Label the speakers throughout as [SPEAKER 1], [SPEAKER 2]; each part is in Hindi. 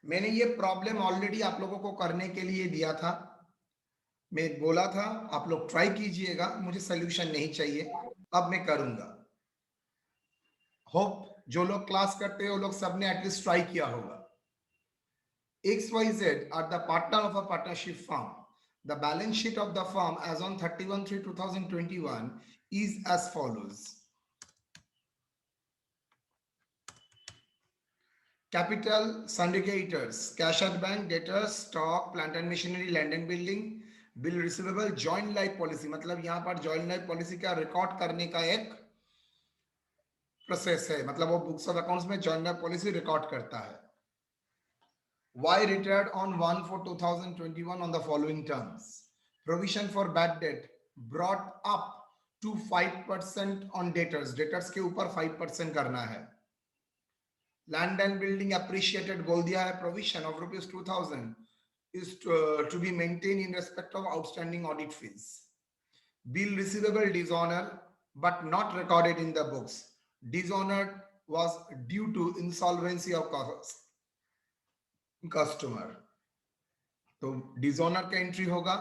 [SPEAKER 1] मैंने ये प्रॉब्लम ऑलरेडी आप लोगों को करने के लिए दिया था। मैं बोला था आप लोग ट्राई कीजिएगा, मुझे सोल्यूशन नहीं चाहिए, अब मैं करूंगा। होप जो लोग क्लास करते हैं वो लोग सबने एटलीस्ट ट्राई किया होगा। XYZ are the partner of a partnership firm. The balance sheet of the firm as on 31/3/2021 is as follows. Capital syndicators, cash at bank, debtors, stock, plant and machinery, land and building, bill receivable, joint life policy। मतलब यहाँ पर joint life policy का रिकॉर्ड करने का एक प्रोसेस है, मतलब वो बुक्स ऑफ अकाउंट्स में joint life policy रिकॉर्ड करता है। Y retired on 1/4/2021 on the following terms. Provision for bad debt brought up to 5% on debtors। debtors के ऊपर 5% करना है। लैंड एंड बिल्डिंग अप्रिशिएटेड बोल दिया है। Provision of ₹2000 is to be maintained in respect of outstanding audit fees. Bill receivable dishonor but not recorded in the books. Dishonor was due to insolvency of customer। तो डिसऑनर का एंट्री होगा,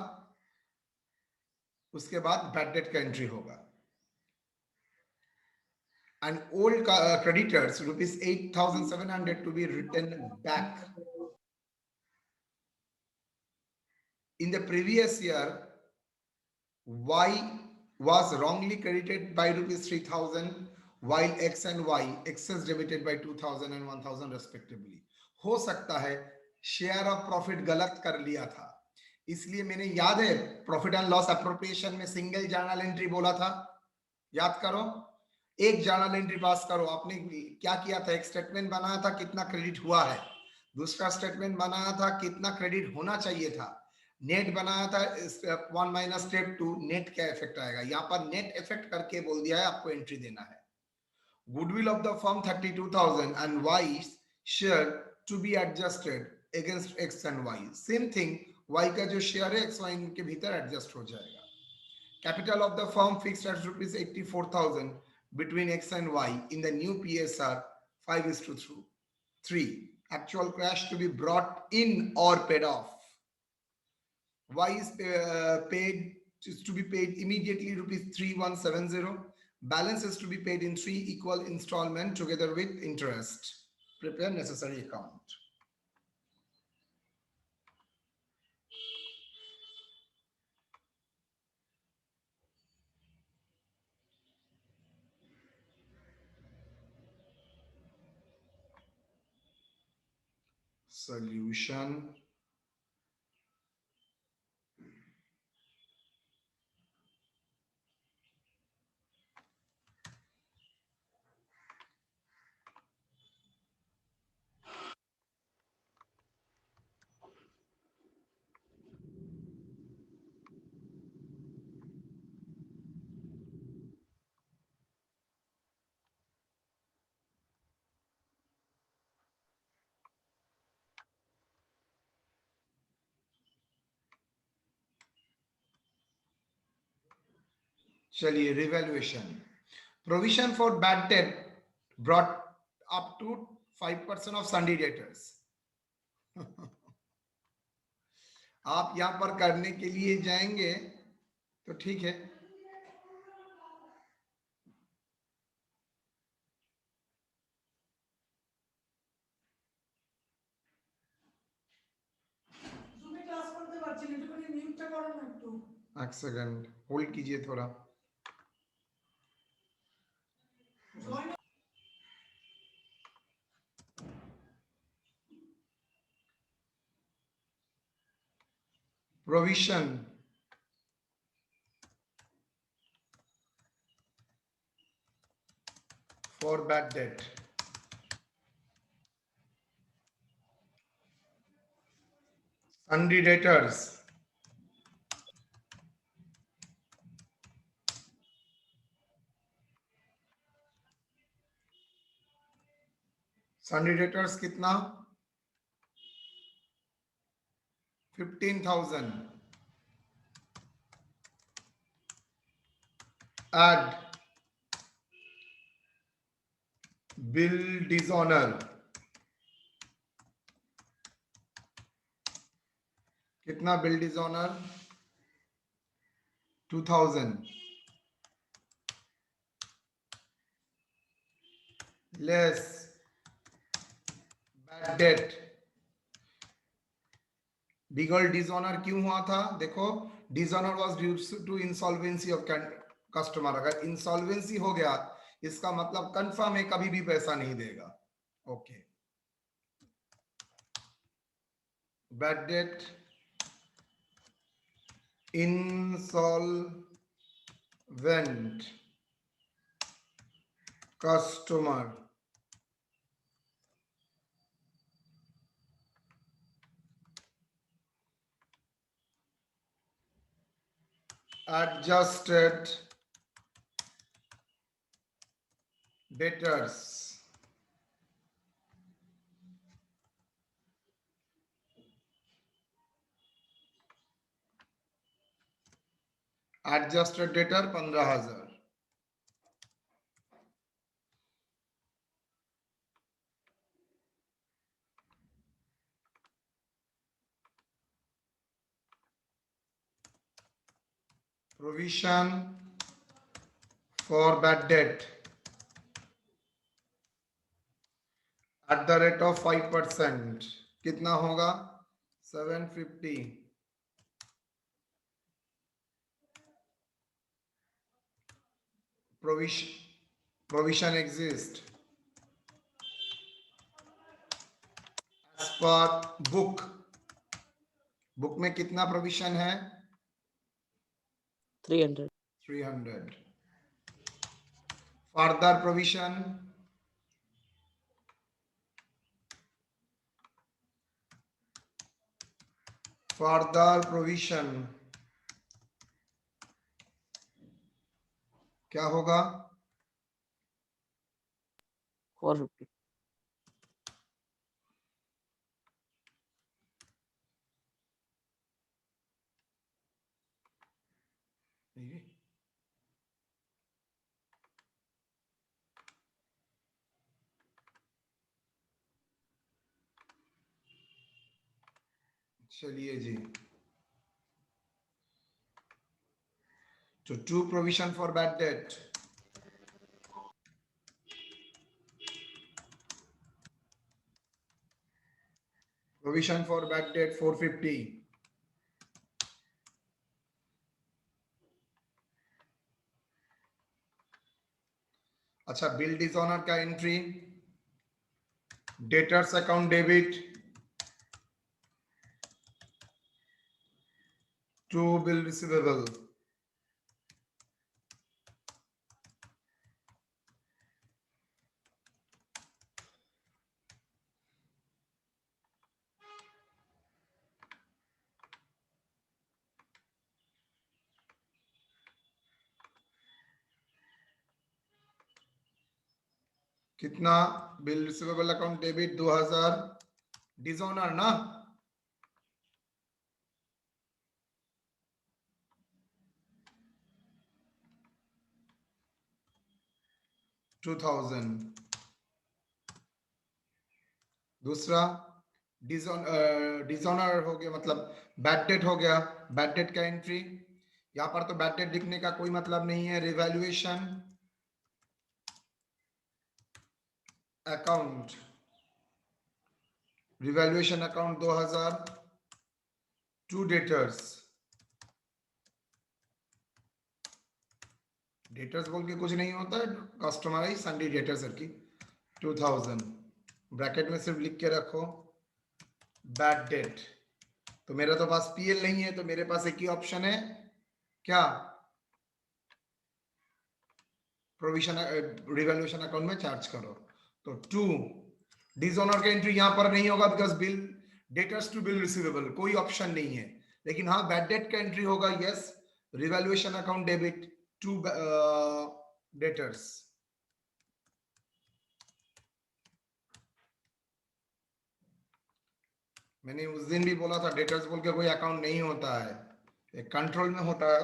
[SPEAKER 1] उसके बाद बैड डेट का एंट्री होगा। And old creditors ₹8,700 to be written back. In the previous year, Y was wrongly credited by ₹3,000 while X and Y excess debited by 2,000 and 1,000 respectively। हो सकता है शेयर ऑफ प्रॉफिट गलत कर लिया था, इसलिए मैंने, याद है प्रॉफिट एंड लॉस अप्रोप्रिएशन में सिंगल जर्नल एंट्री बोला था, याद करो। एक जर्नल एंट्री पास करो। आपने क्या किया था, एक स्टेटमेंट बनाया था कितना क्रेडिट हुआ है, दूसरा स्टेटमेंट बनाया था कितना क्रेडिट होना चाहिए था, नेट बनाया था स्टेप 1 माइनस स्टेप 2, नेट क्या इफेक्ट आएगा। यहाँ पर नेट इफेक्ट करके बोल दिया है आपको एंट्री देना है। Goodwill of the firm 32,000 and Y share to be adjusted against X and Y. Same thing, Y का जो शेयर है एक्स वाई के भीतर एडजस्ट हो जाएगा। Capital of the firm fixed at ₹84,000 between X and Y in the new PSR 5:3. Actual cash to be brought in or paid off. Y is to be paid immediately ₹3170. Balance is to be paid in 3 equal installments together with interest. Prepare necessary account. Solution. चलिए revaluation. Provision for bad debt brought up to 5% of Sunday debtors। आप यहां पर करने के लिए जाएंगे तो ठीक है। एक सेकंड होल्ड कीजिए थोड़ा। Provision for bad debt। Sundry debtors कितना, 15,000। Add bill dishonor कितना bill dishonour 2000 less bad debt. बिगल डिसऑनर क्यों हुआ था? देखो, dishonour was due to insolvency of customer. अगर इंसॉल्वेंसी हो गया इसका मतलब कंफर्म है कभी भी पैसा नहीं देगा। Okay, bad debt insolvent customer adjusted debtors adjusted debtor 15,000। provision for bad debt at the rate of 5%, कितना होगा? 750। provision exist as per book में कितना प्रोविजन है?
[SPEAKER 2] 300
[SPEAKER 1] 300। फर्दर प्रोविजन क्या होगा?
[SPEAKER 2] 450
[SPEAKER 1] चलिए जी, तो to provision for bad debt, provision for bad debt 450। अच्छा, बिल डिसऑनर का entry, debtors account debit to bill receivable. कितना bill receivable account debit? 2000 dishonour ना, दूसरा डिसऑनर हो गया, मतलब बैड डेट हो गया। बैड डेट का एंट्री यहां पर तो बैड डेट लिखने का कोई मतलब नहीं है। Revaluation account, revaluation account 2000 to debtors. Debtors बोल के कुछ नहीं होता है, कस्टमर सन्डी डेटर्स की 2000 ब्रैकेट में सिर्फ लिख के रखो बैड डेट। तो मेरा तो पास पीएल नहीं है, तो मेरे पास एक ही ऑप्शन है, क्या? प्रोविजन रिवैल्यूएशन अकाउंट में चार्ज करो। तो टू डिसऑनर का एंट्री यहां पर नहीं होगा because bill debtors to bill receivable कोई ऑप्शन नहीं है। लेकिन हाँ, बैड डेट का एंट्री होगा, yes, revaluation account debit to debtors. मैंने उस दिन भी बोला था डेटर्स बोल के कोई अकाउंट नहीं होता है, एक कंट्रोल में होता है।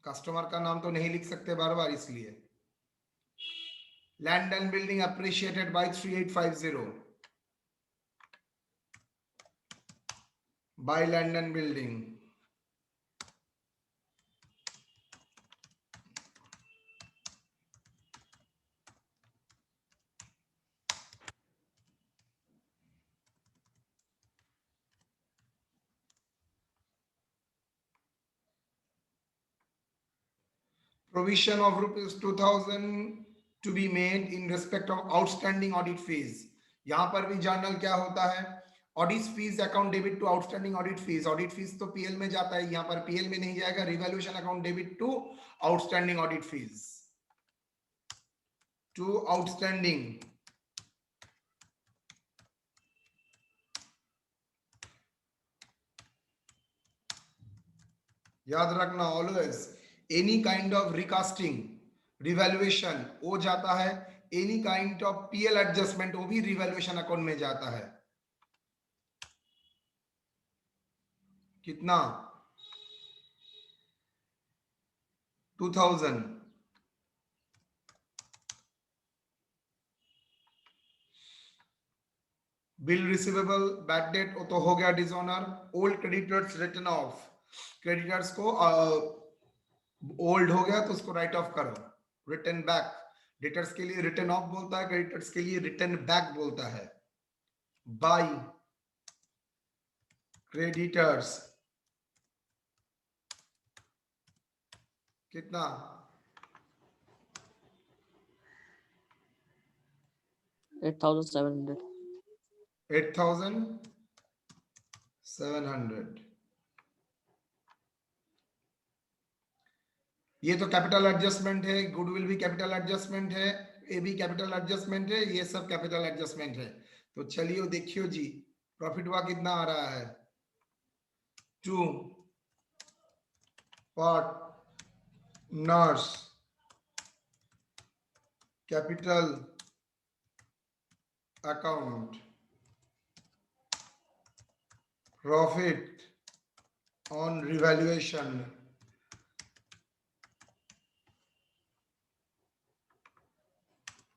[SPEAKER 1] कस्टमर का नाम तो नहीं लिख सकते बार बार, इसलिए। Land and building appreciated by 3850 Buy land and building. Provision of rupees 2000 to be made in respect of outstanding audit fees. यहां पर भी जर्नल क्या होता है, audit fees account debit to outstanding audit fees तो पीएल में जाता है, यहां पर पीएल में नहीं जाएगा, revaluation account debit to outstanding audit fees, to outstanding. याद रखना always any kind of recasting revaluation वो जाता है, any kind of PL adjustment वो भी रिवैल्यूएशन अकाउंट में जाता है। कितना 2000। बिल रिसीवेबल बैड डेट तो हो गया dishonour. Old creditors return of, creditors को ओल्ड हो गया तो उसको राइट ऑफ करो। रिटर्न बैक, डेटर्स के लिए रिटर्न ऑफ बोलता है, क्रेडिटर्स के लिए रिटर्न बैक बोलता है। बाय क्रेडिटर्स कितना
[SPEAKER 2] 8,700.
[SPEAKER 1] 8700। ये तो कैपिटल एडजस्टमेंट है, गुडविल भी कैपिटल एडजस्टमेंट है, ये भी कैपिटल एडजस्टमेंट है, ये सब कैपिटल एडजस्टमेंट है। तो चलिए देखियो जी प्रॉफिट हुआ कितना आ रहा है, to partners capital account profit on revaluation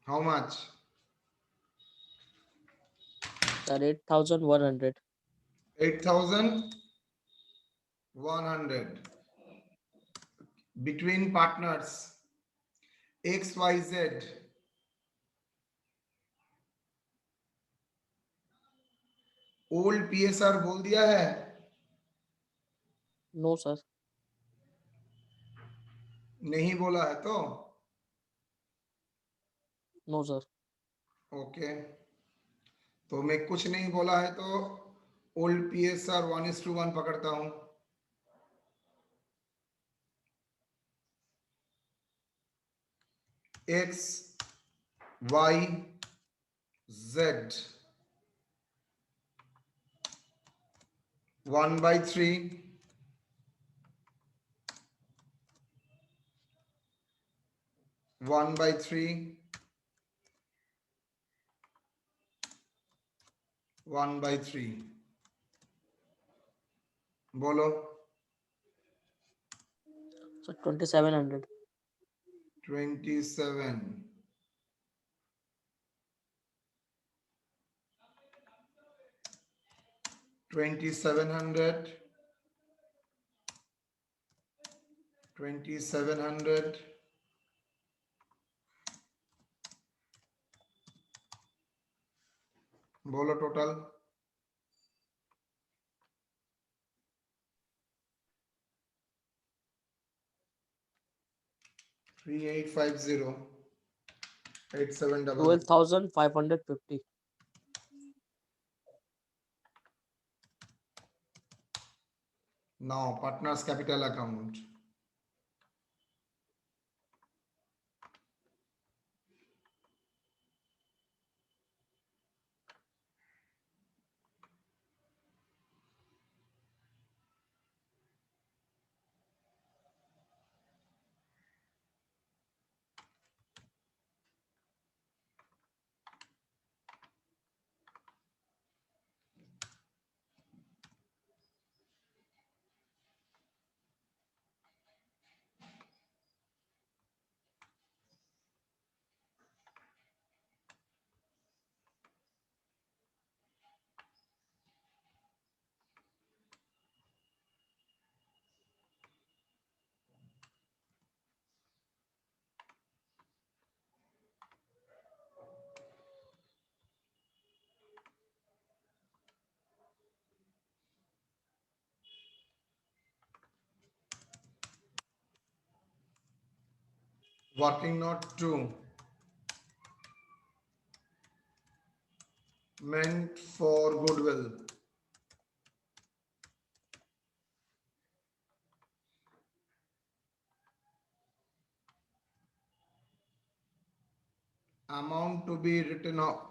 [SPEAKER 1] how much
[SPEAKER 2] Sir, 8,100.
[SPEAKER 1] 8100 between partners XYZ। Old PSR बोल दिया है,
[SPEAKER 2] No, sir.
[SPEAKER 1] नहीं बोला है तो
[SPEAKER 2] No, sir.
[SPEAKER 1] ओके। तो मैं कुछ नहीं बोला है तो ओल्ड पीएसआर 1:1 पकड़ता हूं। एक्स वाई जेड 1/3 1/3 1/3 बोलो।
[SPEAKER 2] So 2,700.
[SPEAKER 1] 27 2700 2700 बोलो total. 3850 8700
[SPEAKER 2] 12,550.
[SPEAKER 1] now partners capital account working note 2 meant for goodwill. Amount to be written off.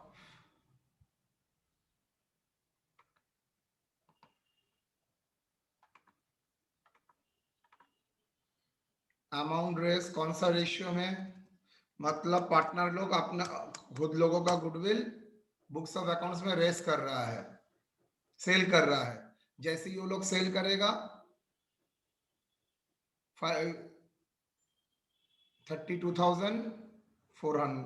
[SPEAKER 1] Amount रेस कौन सा रेशियो में, मतलब पार्टनर लोग अपना खुद लोगों का गुडविल बुक्स ऑफ अकाउंट्स में रेस कर रहा है, सेल कर रहा है। जैसे ही वो लोग सेल करेगा 32,400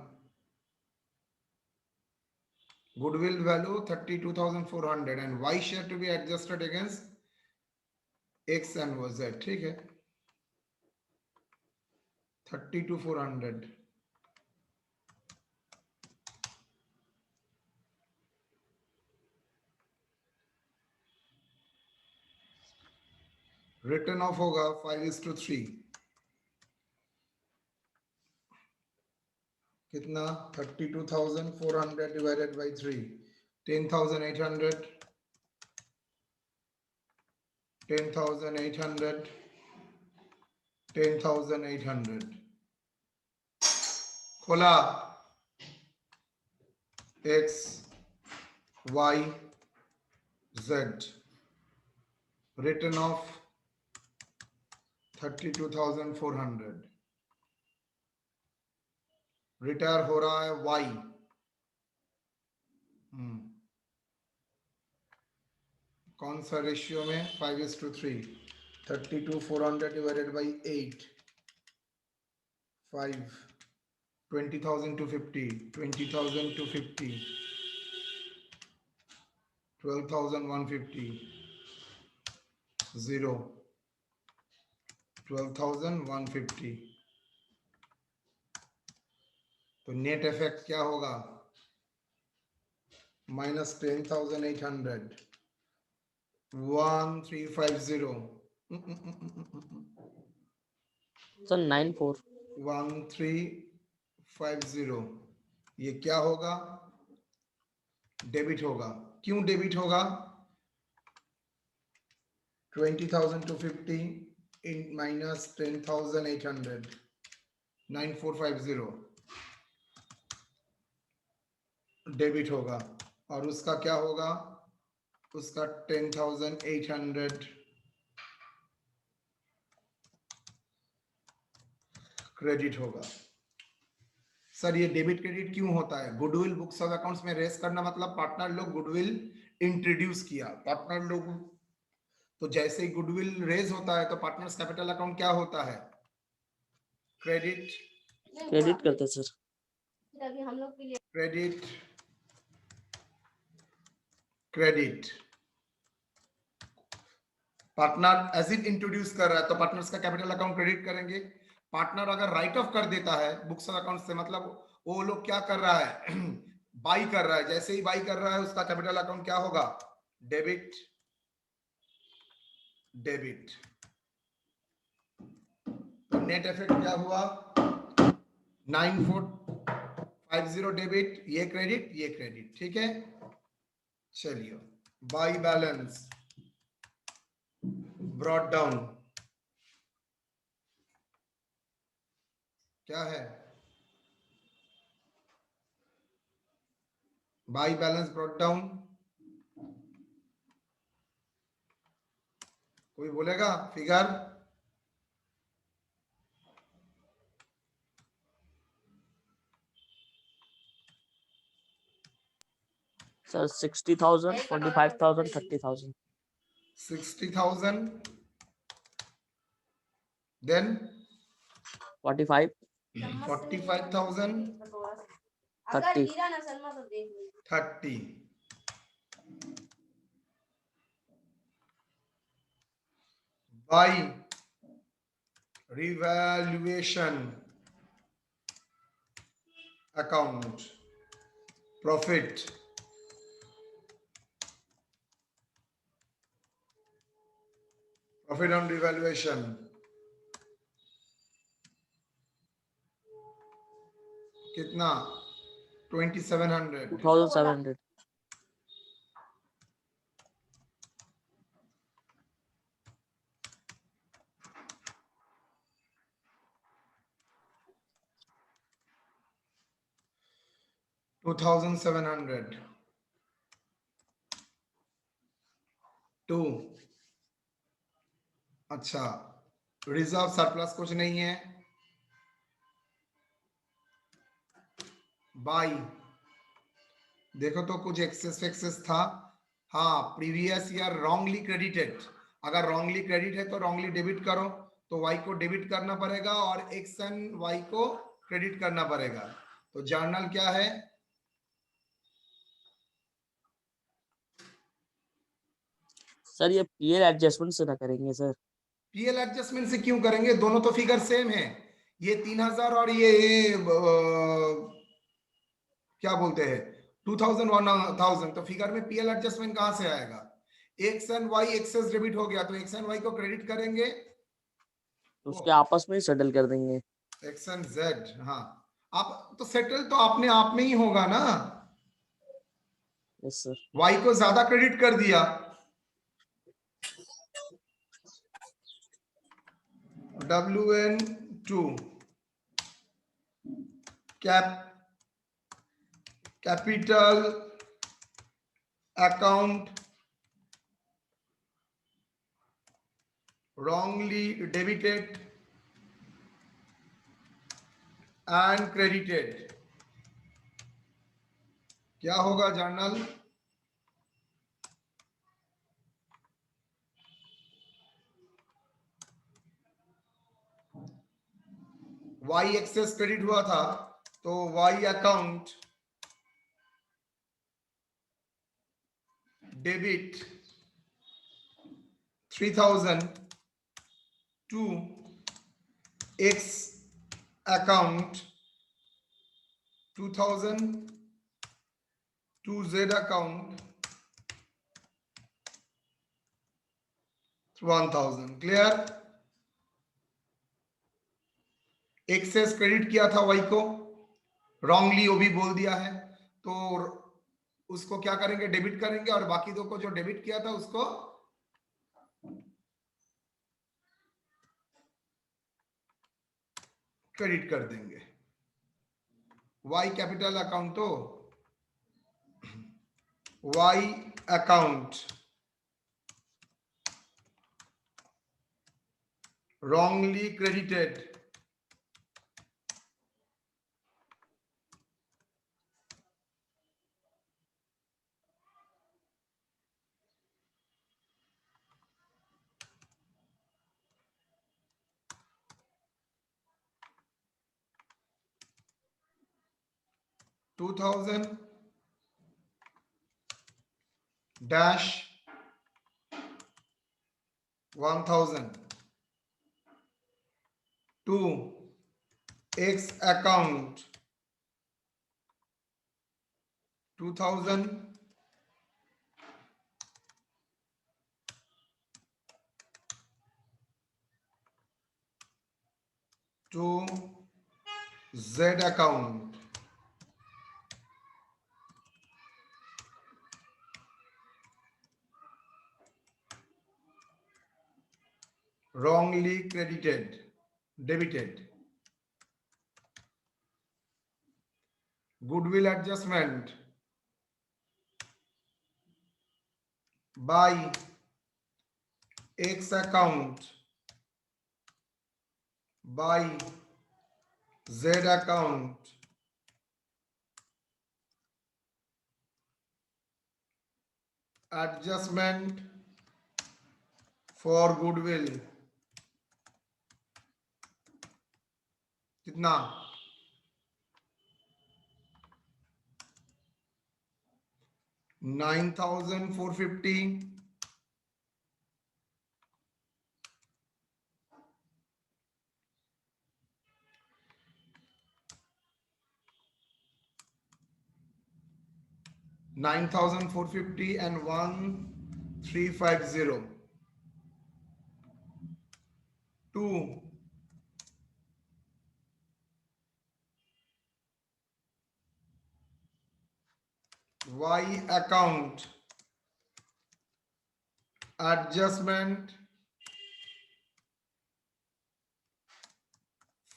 [SPEAKER 1] goodwill value 32,400 and y share to be adjusted against x and z, ठीक है 32,400 रिटर्न ऑफ होगा 5:3, कितना 32,400 डिवाइडेड बाई 3, 10,800 10,800 10,800 खोला x y z return of 32,400 retire हो रहा है y, कौन सा रेशियो में 5:3, 32,400 डिवाइडेड बाई 8, 5, 20,250, 20,250, 12,150, 0, 12,150। तो नेट इफेक्ट क्या होगा, -10,800, 1350,
[SPEAKER 2] सर 94।
[SPEAKER 1] 1350, ये क्या होगा, डेबिट होगा। क्यों डेबिट होगा, 20,250 in minus 10,800, 9450 डेबिट होगा, और उसका क्या होगा, उसका 10,800 क्रेडिट होगा। सर ये डेबिट क्रेडिट क्यों होता है, गुडविल बुक्स ऑफ अकाउंट्स में रेस करना मतलब पार्टनर लोग गुडविल इंट्रोड्यूस किया, पार्टनर लोग, तो जैसे ही गुडविल रेज होता है तो पार्टनर्स कैपिटल अकाउंट क्या होता है, क्रेडिट
[SPEAKER 2] करते sir.
[SPEAKER 1] Credit credit partner as it introduce कर रहा है तो पार्टनर्स का कैपिटल अकाउंट क्रेडिट करेंगे। पार्टनर अगर राइट ऑफ कर देता है बुक्स ऑफ अकाउंट से, मतलब वो लोग क्या कर रहा है बाई कर रहा है, जैसे ही बाई कर रहा है उसका कैपिटल अकाउंट क्या होगा, डेबिट डेबिट। तो नेट इफेक्ट क्या हुआ, 9450 डेबिट, ये क्रेडिट, ठीक है। चलिए बाई बैलेंस ब्रॉट डाउन क्या है, बाई बैलेंस ब्रॉट डाउन, कोई बोलेगा figure,
[SPEAKER 2] sir 60,000, 45,000, 30,000।
[SPEAKER 1] 60,000 then
[SPEAKER 2] 45,
[SPEAKER 1] 45,000
[SPEAKER 2] 30,
[SPEAKER 1] 30 by revaluation account profit on revaluation कितना 2700
[SPEAKER 2] 2700
[SPEAKER 1] 2700 टू अच्छा रिजर्व सरप्लस कुछ नहीं है बाई देखो तो कुछ एक्सेस एक्सेस था हाँ प्रीवियस ईयर रॉन्गली क्रेडिटेड अगर रॉन्गली क्रेडिट है तो रॉन्गली डेबिट करो तो वाई को डेबिट करना पड़ेगा और एक्स एंड वाई को क्रेडिट करना पड़ेगा तो जर्नल क्या है
[SPEAKER 2] सर ये पीएल एडजस्टमेंट से ना करेंगे सर
[SPEAKER 1] पीएल एडजस्टमेंट से क्यों करेंगे दोनों तो फिगर सेम है ये 3000 और ये क्या बोलते हैं 2000 1000 तो फिगर में पीएल एडजस्टमेंट कहां से आएगा X and Y excess debit हो गया तो एक्स एंड वाई को क्रेडिट करेंगे
[SPEAKER 2] तो उसके आपस में ही सेटल कर देंगे
[SPEAKER 1] एक्स एंड जेड हाँ आप तो सेटल तो अपने आप में ही होगा ना
[SPEAKER 2] यस सर
[SPEAKER 1] वाई को ज्यादा क्रेडिट कर दिया WN2 capital account wrongly debited and credited क्या होगा जर्नल वाई एक्सेस क्रेडिट हुआ था तो Y account debit 3000 to X account 2000 to Z account 1000 clear excess credit किया था वाई को रॉन्गली वो भी बोल दिया है तो उसको क्या करेंगे डेबिट करेंगे और बाकी दो को जो डेबिट किया था उसको क्रेडिट कर देंगे वाई कैपिटल अकाउंट तो Y account wrongly credited $2000 dash 1000 to X account 2000 to Z account wrongly credited debited goodwill adjustment by X account by Z account adjustment for goodwill कितना 9450 9450 and 1350 2 Y account adjustment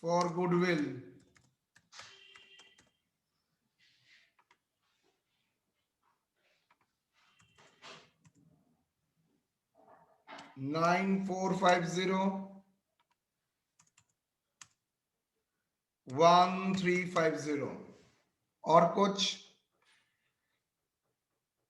[SPEAKER 1] for goodwill. Nine four five zero 1350. और कुछ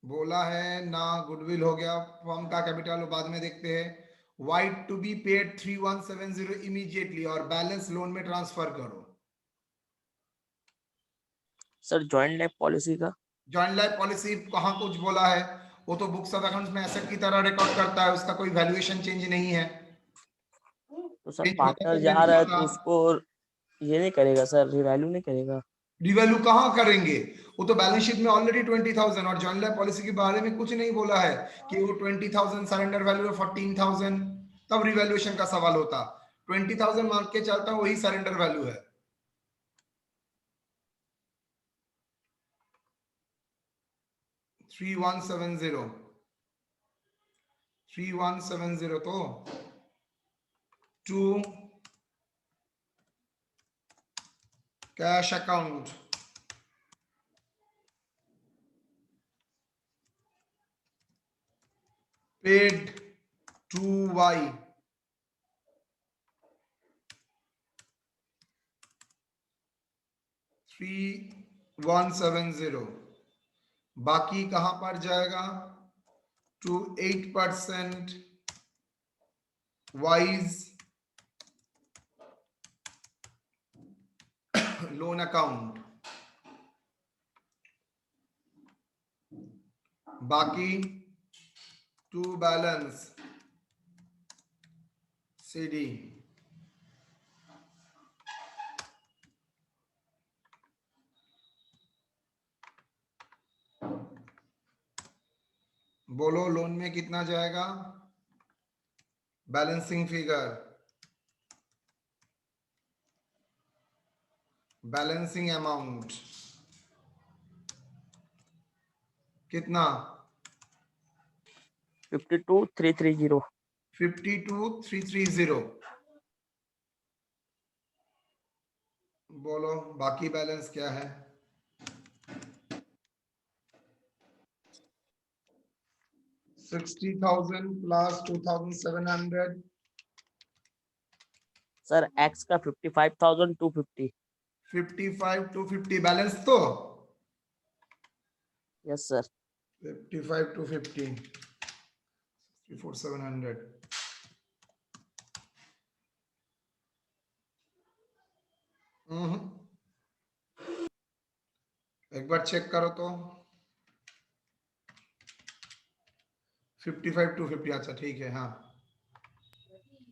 [SPEAKER 1] बोला है ना? गुडविल हो गया, फर्म का कैपिटल बाद में देखते हैं। वाइट टू बी पेड 3170 इमीडिएटली और बैलेंस लोन में ट्रांसफर करो।
[SPEAKER 2] सर जॉइंट लाइफ पॉलिसी का
[SPEAKER 1] जॉइंट लाइफ पॉलिसी कहाँ कुछ बोला है? वो तो बुक्स ऑफ अकाउंट्स में एसेट की तरह रिकॉर्ड करता है, उसका कोई वैल्यूएशन चेंज नहीं है।
[SPEAKER 2] तो सर
[SPEAKER 1] चेंज होता
[SPEAKER 2] पार्टनर
[SPEAKER 1] तो मैं
[SPEAKER 2] जा रहा है
[SPEAKER 1] दिखाता।
[SPEAKER 2] तो उसको ये नहीं करेगा सर, रिवैल्यू नहीं करेगा।
[SPEAKER 1] रिवैल्यू कहाँ करेंगे? वो तो बैलेंस शीट में ऑलरेडी 20,000 और जॉइंट लाइफ पॉलिसी के बारे में कुछ नहीं बोला है कि वो 20,000 सरेंडर वैल्यू है 14,000, तब रिवैल्यूएशन का सवाल होता। 20,000 मान के चलता वही सरेंडर वैल्यू है। थ्री वन सेवन जीरो तो to cash account paid to Y 3170। बाकी कहां पर जाएगा? To 8% Y's loan account. बाकी टू बैलेंस सीडी। बोलो लोन में कितना जाएगा? बैलेंसिंग फिगर, बैलेंसिंग अमाउंट कितना?
[SPEAKER 2] 52,330।
[SPEAKER 1] 52,330। बोलो बाकी बैलेंस क्या है? 60,000 प्लस 2,700।
[SPEAKER 2] सर एक्स का 55,250।
[SPEAKER 1] 55,250 बैलेंस तो
[SPEAKER 2] यस सर।
[SPEAKER 1] 55,250 64,700। एक बार चेक करो तो 55,250। अच्छा ठीक है। हाँ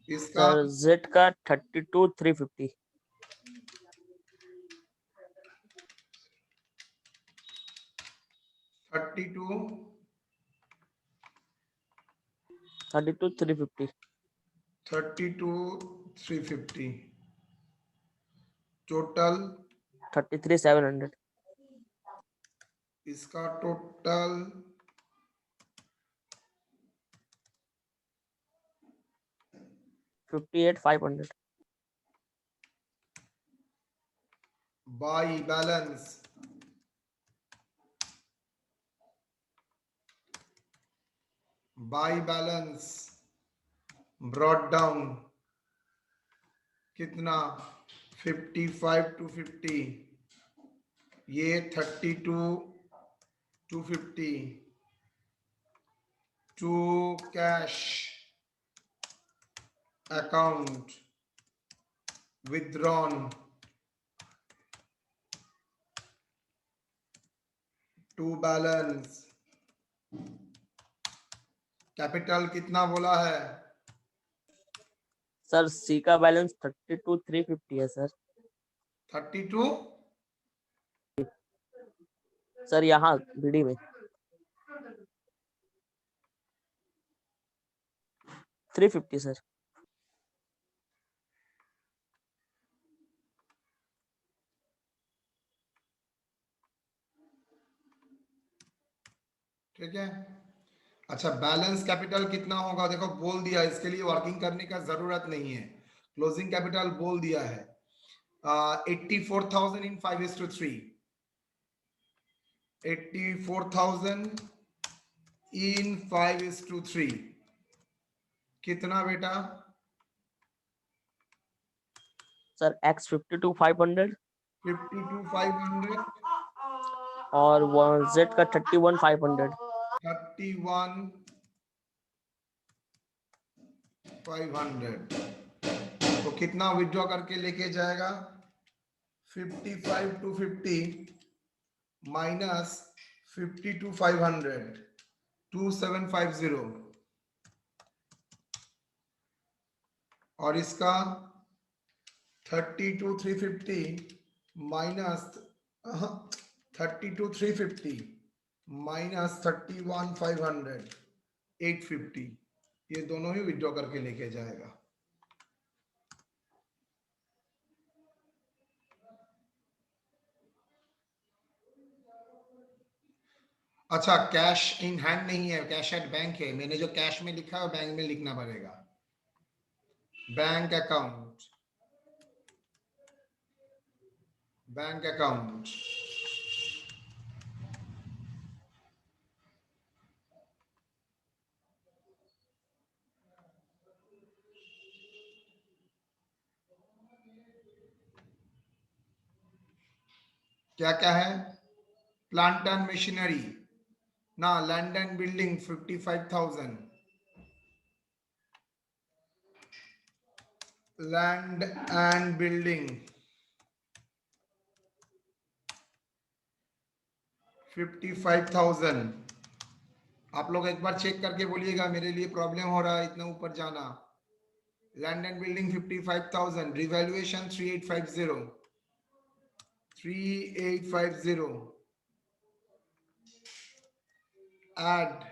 [SPEAKER 1] इसका
[SPEAKER 2] सर जेड का 32,350।
[SPEAKER 1] 32
[SPEAKER 2] 32,350।
[SPEAKER 1] 32,350 टोटल।
[SPEAKER 2] 33,700।
[SPEAKER 1] इसका total
[SPEAKER 2] 58,500।
[SPEAKER 1] By balance brought down कितना? 55,250। ये 32,250 to cash account withdrawn to balance. Capital कितना बोला है?
[SPEAKER 2] सर सी का बैलेंस 32,350 है सर।
[SPEAKER 1] 32
[SPEAKER 2] सर यहाँ बीडी में 350 सर।
[SPEAKER 1] अच्छा, बैलेंस कैपिटल कितना होगा? देखो बोल दिया, इसके लिए वर्किंग करने का जरूरत नहीं है, क्लोजिंग कैपिटल बोल दिया है 84,000 in 5:3, 84,000 in 5:3 कितना बेटा?
[SPEAKER 2] सर एक्स 52,500
[SPEAKER 1] 52,500
[SPEAKER 2] और जेड का 31,500।
[SPEAKER 1] 31,500 तो कितना विड्रॉ करके लेके जाएगा? 55 to 50 माइनस 52,500 2750 और इसका 32,350 माइनस 32,350 माइनस 31,500 850, ये दोनों ही विड्रॉ करके लेके जाएगा। अच्छा, कैश इन हैंड नहीं है, कैश एट बैंक है। मैंने जो कैश में लिखा है बैंक में लिखना पड़ेगा। बैंक अकाउंट, बैंक अकाउंट क्या क्या है? प्लांट एंड मशीनरी ना, land and building 55,000, land and building 55,000। आप लोग एक बार चेक करके बोलिएगा, मेरे लिए प्रॉब्लम हो रहा है इतना ऊपर जाना। Land and building 55,000, revaluation 3850 3850 add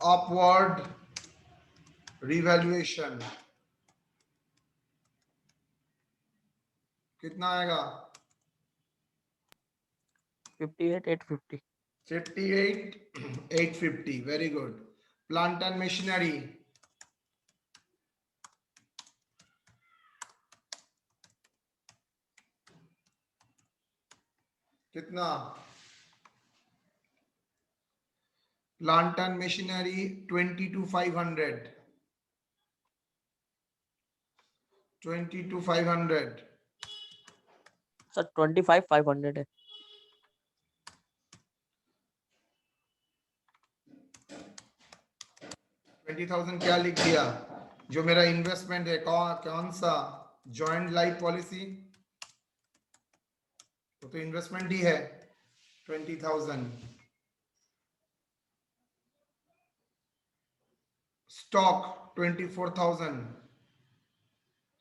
[SPEAKER 1] upward revaluation कितना आएगा?
[SPEAKER 2] 58,850।
[SPEAKER 1] 58,850, very good. Plant and machinery कितना? प्लांट एंड मशीनरी 22,500 22,500
[SPEAKER 2] सर 25,500 है।
[SPEAKER 1] 20,000 क्या लिख दिया? जो मेरा इन्वेस्टमेंट है कौन सा? जॉइंट लाइफ पॉलिसी तो इन्वेस्टमेंट ही है 20,000। Stock 24,000,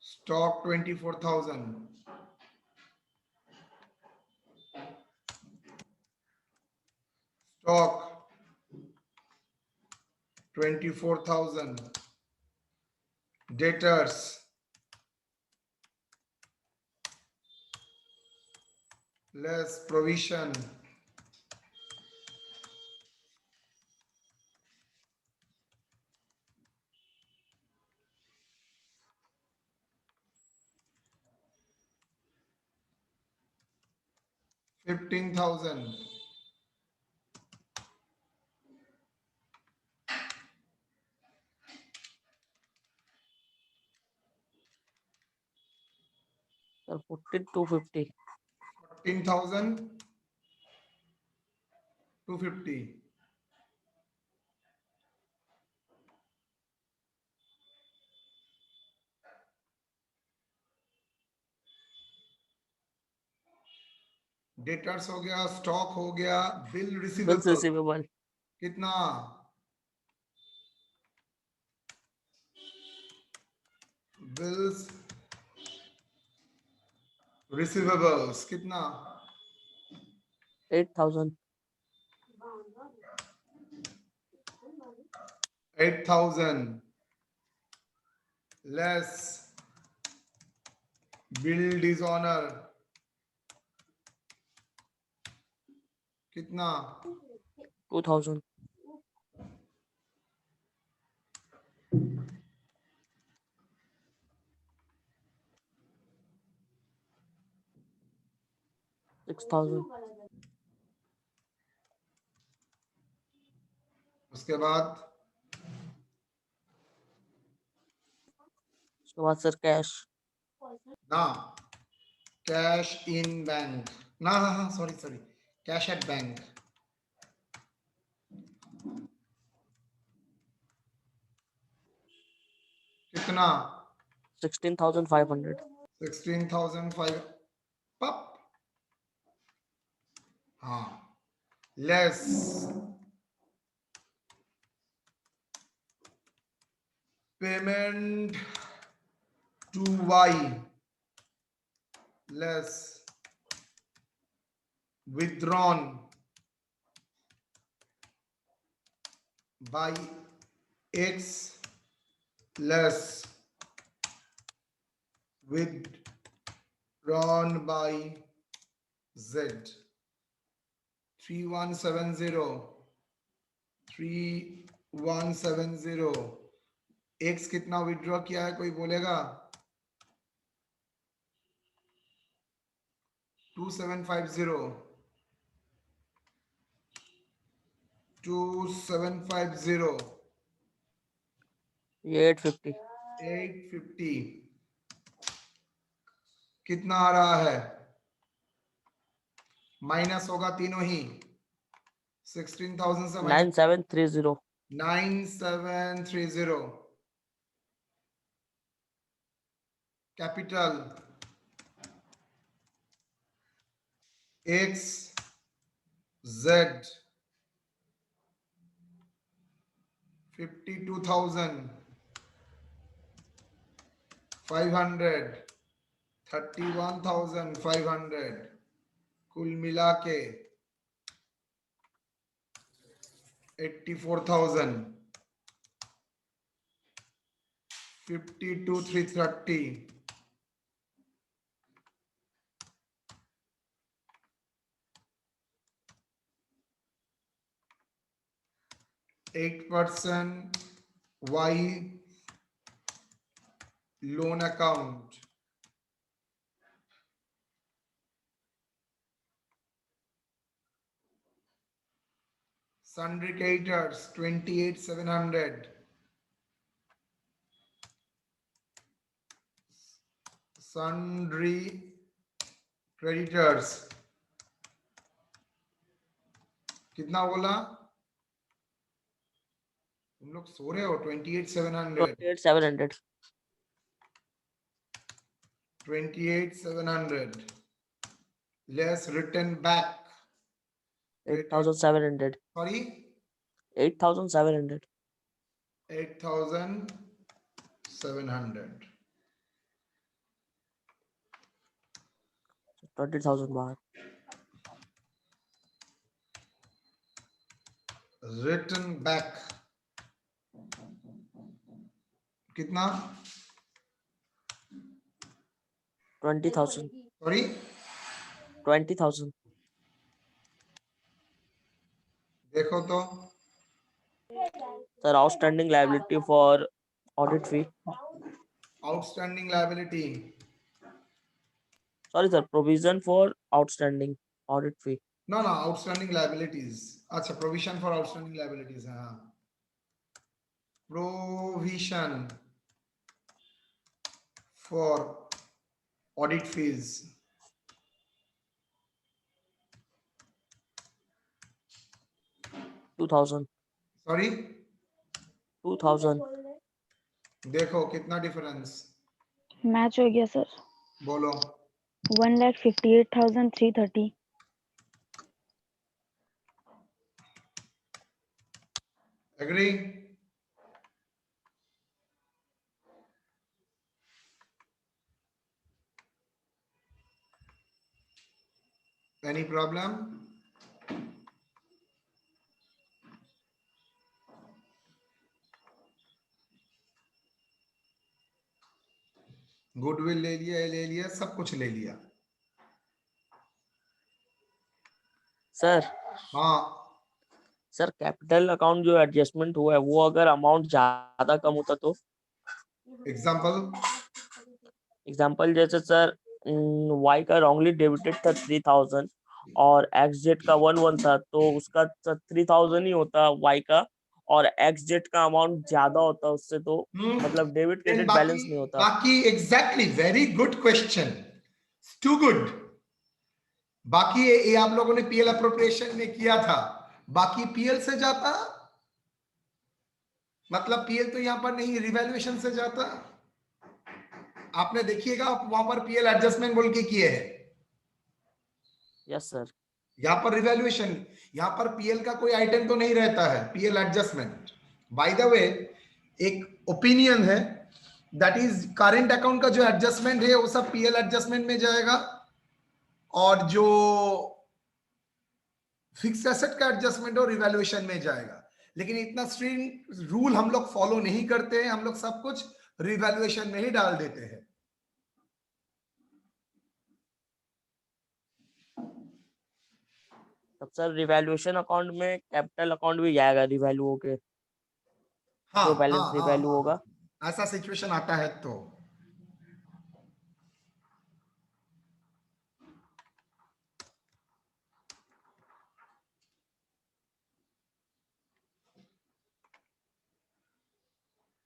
[SPEAKER 1] stock 24,000, stock 24,000, debtors less provision 15,000,
[SPEAKER 2] sir 14,250।
[SPEAKER 1] 14,250, debtors हो गया, स्टॉक हो गया, बिल
[SPEAKER 2] बिल्स
[SPEAKER 1] रिसीवेबल
[SPEAKER 2] रिसीवेबल
[SPEAKER 1] कितना? बिल्स रिसीवेबल्स कितना?
[SPEAKER 2] 8,000।
[SPEAKER 1] 8,000, less bill dishonor कितना
[SPEAKER 2] 2000. 6000.
[SPEAKER 1] उसके बाद
[SPEAKER 2] उसके बाद सर कैश.
[SPEAKER 1] ना कैश इन बैंक ना हाँ हाँ सॉरी कैश एट बैंक कितना
[SPEAKER 2] 16,500.
[SPEAKER 1] 16,500 पप हाँ less payment to Y less withdrawn by x less withdrawn by z 3170 x कितना विड्रॉ किया है कोई बोलेगा 2750
[SPEAKER 2] ये 850.
[SPEAKER 1] 850 कितना आ रहा है माइनस होगा तीनों ही 16,000 से
[SPEAKER 2] 9730.
[SPEAKER 1] 9730 capital x z 52,500 31,500 कुल मिला के 84,000 52,330 8% Y loan account sundry creditors 28,700 sundry creditors कितना बोला तुम लोग सो रहे हो 28,700
[SPEAKER 2] 28,700.
[SPEAKER 1] 28,700 less written back
[SPEAKER 2] 8,700.
[SPEAKER 1] sorry
[SPEAKER 2] 8,700.
[SPEAKER 1] 8,700
[SPEAKER 2] 20,000 बाहर.
[SPEAKER 1] written back कितना
[SPEAKER 2] 20,000.
[SPEAKER 1] सॉरी
[SPEAKER 2] 20,000.
[SPEAKER 1] देखो तो
[SPEAKER 2] Sir, outstanding liability for audit fee.
[SPEAKER 1] outstanding liability
[SPEAKER 2] Sorry, sir. Provision for outstanding audit fee.
[SPEAKER 1] no outstanding liabilities अच्छा provision for outstanding liabilities है हाँ provision for audit fees
[SPEAKER 2] 2,000.
[SPEAKER 1] Sorry
[SPEAKER 2] 2,000.
[SPEAKER 1] देखो कितना डिफरेंस
[SPEAKER 3] मैच हो गया सर
[SPEAKER 1] बोलो
[SPEAKER 3] 1,58,330
[SPEAKER 1] एग्री एनी प्रॉब्लम गुडविल ले लिया, ये ले लिया, सब कुछ ले लिया।
[SPEAKER 2] सर
[SPEAKER 1] हाँ,
[SPEAKER 2] सर कैपिटल अकाउंट जो एडजस्टमेंट हुआ है वो अगर अमाउंट ज्यादा कम होता तो?
[SPEAKER 1] एग्जाम्पल।
[SPEAKER 2] एग्जांपल जैसे सर वाई का रॉन्गली डेबिटेड था 3000 और एक्स जेड का 11 था, तो उसका 3000 ही होता वाई का, और एक्स जेड का अमाउंट ज्यादा होता उससे, तो मतलब डेबिट
[SPEAKER 1] देन
[SPEAKER 2] क्रेडिट
[SPEAKER 1] बाकी,
[SPEAKER 2] बैलेंस नहीं होता।
[SPEAKER 1] बाकी exactly, very good question, too good. बाकी ये आप लोगों ने पीएल अप्रोप्रिएशन में किया था, बाकी पीएल से जाता, मतलब पीएल तो यहां पर नहीं, रिवैल्यूएशन से जाता। आपने देखिएगा वहां पर पीएल एडजस्टमेंट बोल के किए हैं,
[SPEAKER 2] यस सर।
[SPEAKER 1] यहां पर रिवैल्यूएशन, यहां पर पीएल का कोई आइटम तो नहीं रहता है, PL adjustment. By the way, एक ओपिनियन है, दैट इज करंट अकाउंट का जो एडजस्टमेंट है वो सब पीएल एडजस्टमेंट में जाएगा, और जो फिक्स एसेट का एडजस्टमेंट और रिवैल्यूएशन में जाएगा। लेकिन इतना स्ट्रिक्ट रूल हम लोग फॉलो नहीं करते हैं, हम लोग सब कुछ रिवैल्यूएशन में ही डाल देते हैं।
[SPEAKER 2] तब सर रिवैल्यूएशन अकाउंट में कैपिटल अकाउंट भी जाएगा रिवैल्यू होके,
[SPEAKER 1] हाँ,
[SPEAKER 2] जो
[SPEAKER 1] हाँ,
[SPEAKER 2] बैलेंस
[SPEAKER 1] हाँ,
[SPEAKER 2] रिवैल्यू
[SPEAKER 1] हाँ,
[SPEAKER 2] होगा।
[SPEAKER 1] हाँ। ऐसा सिचुएशन आता है तो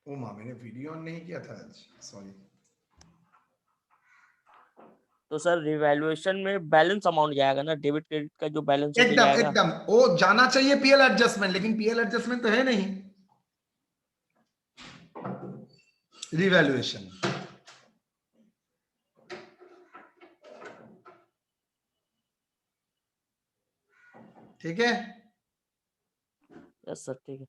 [SPEAKER 1] ओ माँ, मैंने वीडियो ऑन नहीं किया था आज, सॉरी।
[SPEAKER 2] तो सर रिवैल्यूएशन में बैलेंस अमाउंट जाएगा ना, डेबिट क्रेडिट का जो बैलेंस होके
[SPEAKER 1] एकदम
[SPEAKER 2] जाएगा।
[SPEAKER 1] एकदम वो जाना चाहिए पीएल एडजस्टमेंट, लेकिन पीएल एडजस्टमेंट तो है नहीं, रिवैल्यूएशन। ठीक है।
[SPEAKER 2] यस सर, ठीक है।